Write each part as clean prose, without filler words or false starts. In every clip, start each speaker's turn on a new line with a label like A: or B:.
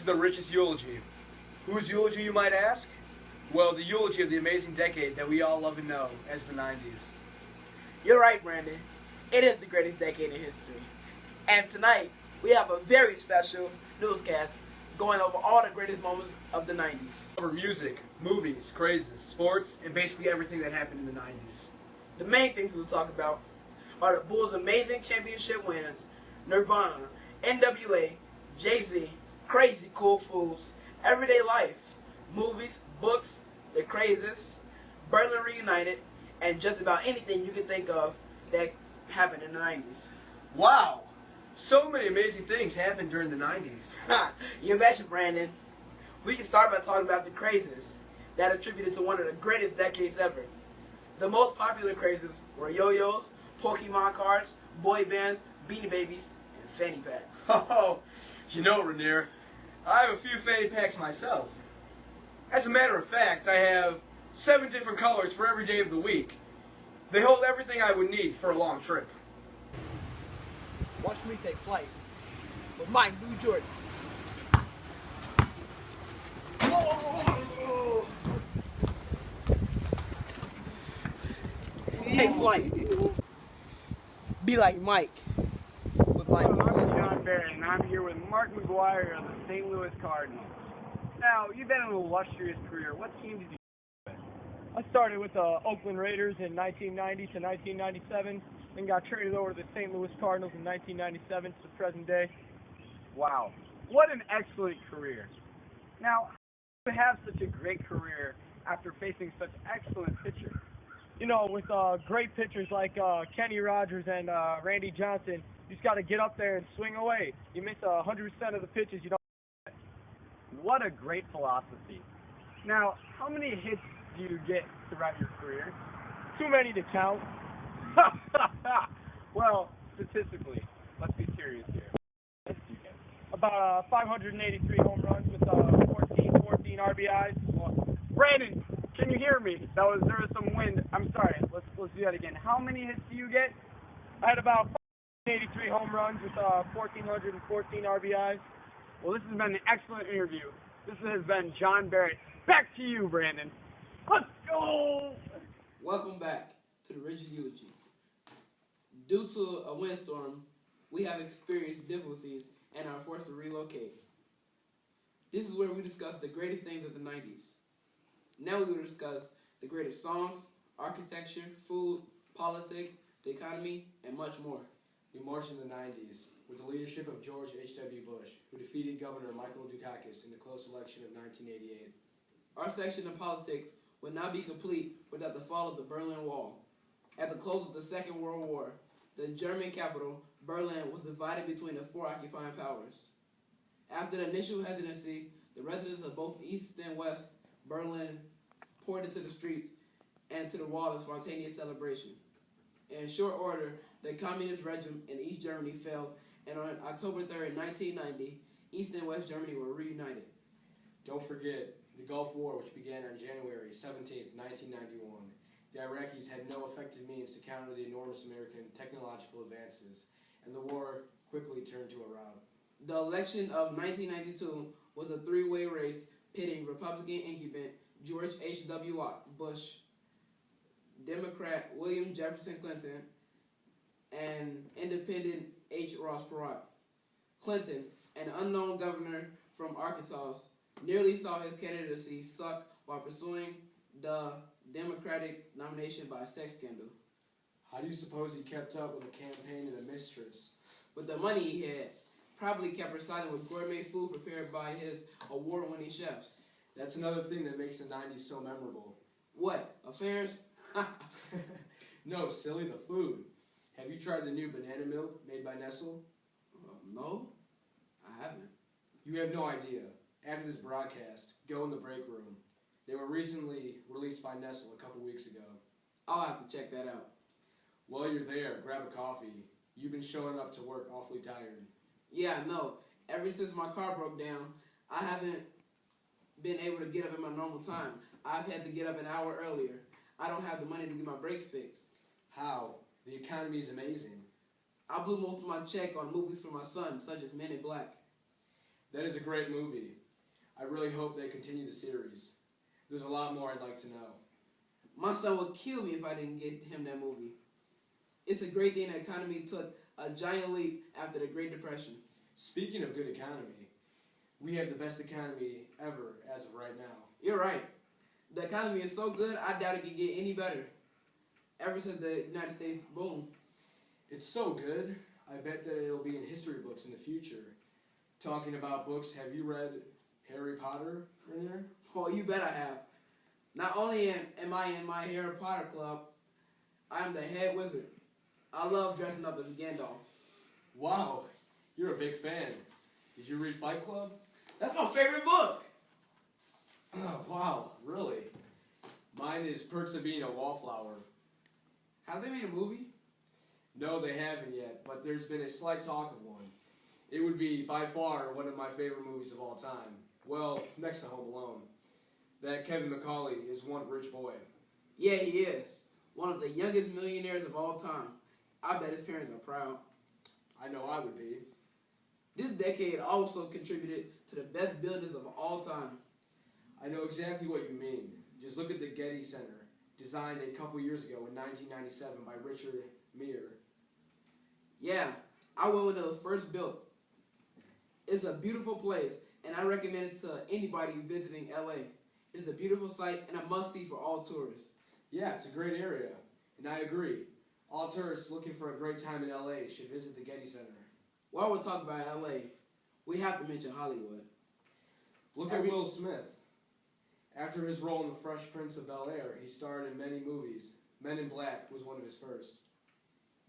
A: is the richest eulogy. Whose eulogy, you might ask? Well, the eulogy of the amazing decade that we all love and know as the 90s.
B: You're right, Brandon. It is the greatest decade in history. And tonight, we have a very special newscast going over all the greatest moments of the 90s.
A: Cover music, movies, crazes, sports, and basically everything that happened in the 90s.
B: The main things we'll talk about are the Bulls' amazing championship wins, Nirvana, NWA, Jay-Z, Crazy Cool Fools, Everyday Life, movies, books, the crazes, Berlin Reunited, and just about anything you can think of that happened in the 90s.
A: Wow! So many amazing things happened during the 90s.
B: You betcha, Brandon. We can start by talking about the crazes that attributed to one of the greatest decades ever. The most popular crazes were yo-yos, Pokemon cards, boy bands, Beanie Babies, and fanny packs.
A: Oh, you know, Ranier, I have a few fanny packs myself. As a matter of fact, I have 7 different colors for every day of the week. They hold everything I would need for a long trip.
B: Watch me take flight with my new Jordans. Whoa. Take flight. Be like Mike with my new
C: I'm
B: friends.
C: John Barrett, and I'm here with Mark McGuire of the St. Louis Cardinals. Now, you've been in an illustrious career. What team did you with?
D: I started with the Oakland Raiders in 1990 to 1997, then got traded over to the St. Louis Cardinals in 1997 to the present day.
C: Wow, what an excellent career. Now, how do you have such a great career after facing such excellent pitchers?
D: You know, with great pitchers like Kenny Rogers and Randy Johnson, you just got to get up there and swing away. You miss 100% of the pitches, you don't.
C: What a great philosophy. Now, how many hits do you get throughout your career?
D: Too many to count.
C: Well, statistically, let's be serious here. Hits do you get?
D: About 583 home runs with 14 RBIs.
C: Well, Brandon, can you hear me? There was some wind. I'm sorry. Let's do that again. How many hits do you get?
D: I had about 583 home runs with 1,414 RBIs.
C: Well, this has been an excellent interview. This has been John Barrett. Back to you, Brandon. Let's go!
B: Welcome back to the Richest Eulogy. Due to a windstorm, we have experienced difficulties and are forced to relocate. This is where we discuss the greatest things of the 90s. Now we will discuss the greatest songs, architecture, food, politics, the economy, and much more.
E: We marched in the 90s with the leadership of George H.W. Bush, who defeated Governor Michael Dukakis in the close election of 1988.
B: Our section of politics would not be complete without the fall of the Berlin Wall. At the close of the Second World War, the German capital, Berlin, was divided between the 4 occupying powers. After the initial hesitancy, the residents of both East and West Berlin poured into the streets and to the wall in spontaneous celebration. In short order, the communist regime in East Germany fell, and on October 3rd, 1990, East and West Germany were reunited.
E: Don't forget the Gulf War, which began on January 17, 1991. The Iraqis had no effective means to counter the enormous American technological advances, and the war quickly turned to a rout.
B: The election of 1992 was a 3-way race pitting Republican incumbent George H.W. Bush, Democrat William Jefferson Clinton, and Independent H. Ross Perot. Clinton, an unknown governor from Arkansas, nearly saw his candidacy suck while pursuing the Democratic nomination by a sex scandal.
E: How do you suppose he kept up with a campaign and a mistress?
B: With the money he had, probably kept residing with gourmet food prepared by his award-winning chefs.
E: That's another thing that makes the 90s so memorable.
B: What, affairs?
E: No, silly, the food. Have you tried the new banana milk made by Nestle?
B: No, I haven't.
E: You have no idea. After this broadcast, go in the break room. They were recently released by Nestle a couple weeks ago.
B: I'll have to check that out.
E: While you're there, grab a coffee. You've been showing up to work awfully tired.
B: Yeah, I know. Ever since my car broke down, I haven't been able to get up at my normal time. I've had to get up an hour earlier. I don't have the money to get my brakes fixed.
E: How? The economy is amazing.
B: I blew most of my check on movies for my son, such as Men in Black.
E: That is a great movie. I really hope they continue the series. There's a lot more I'd like to know.
B: My son would kill me if I didn't get him that movie. It's a great thing the economy took a giant leap after the Great Depression.
E: Speaking of good economy, we have the best economy ever as of right now.
B: You're right. The economy is so good, I doubt it could get any better. Ever since the United States boomed.
E: It's so good, I bet that it'll be in history books in the future. Talking about books, have you read Harry Potter, Ranier?
B: Oh, you bet I have. Not only am I in my Harry Potter club, I am the head wizard. I love dressing up as Gandalf.
E: Wow, you're a big fan. Did you read Fight Club?
B: That's my favorite book.
E: Oh, wow, really? Mine is Perks of Being a Wallflower.
B: Have they made a movie?
E: No, they haven't yet, but there's been a slight talk of one. It would be, by far, one of my favorite movies of all time. Well, next to Home Alone. That Kevin McCauley is one rich boy.
B: Yeah, he is. One of the youngest millionaires of all time. I bet his parents are proud.
E: I know I would be.
B: This decade also contributed to the best buildings of all time.
E: I know exactly what you mean. Just look at the Getty Center, designed a couple years ago in 1997 by Richard Meir.
B: Yeah, I went when it was first built. It's a beautiful place, and I recommend it to anybody visiting LA. It's a beautiful site and a must-see for all tourists.
E: Yeah, it's a great area, and I agree. All tourists looking for a great time in LA should visit the Getty Center.
B: While we're talking about LA, we have to mention Hollywood.
E: Look at Will Smith. After his role in The Fresh Prince of Bel-Air, he starred in many movies. Men in Black was one of his first.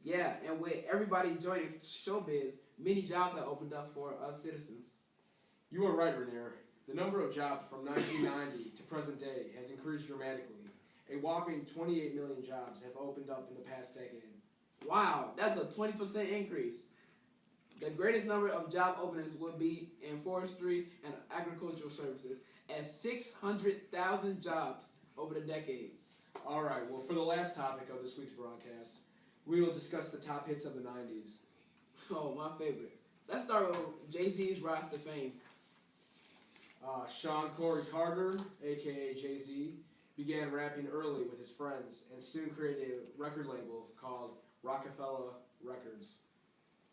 B: Yeah, and with everybody joining showbiz, many jobs have opened up for us citizens.
E: You are right, Ranier. The number of jobs from 1990 to present day has increased dramatically. A whopping 28 million jobs have opened up in the past decade.
B: Wow, that's a 20% increase. The greatest number of job openings would be in forestry and agricultural services, at 600,000 jobs over the decade.
E: All right, well, for the last topic of this week's broadcast, we will discuss the top hits of the 90s.
B: Oh, my favorite. Let's start with Jay-Z's rise to fame.
E: Sean Corey Carter, a.k.a. Jay-Z, began rapping early with his friends and soon created a record label called Rockefeller Records.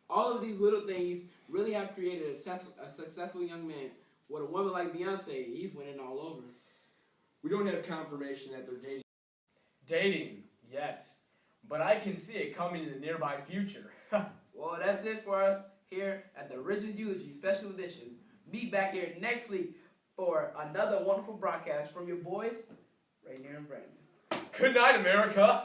B: All of these little things really have created a successful young man. With a woman like Beyonce, he's winning all over.
E: We don't have confirmation that they're dating.
A: Dating, yet. But I can see it coming in the nearby future.
B: Well, that's it for us here at the Richard Eulogy Special Edition. Be back here next week for another wonderful broadcast from your boys, Ranier and Brandon.
A: Good night, America.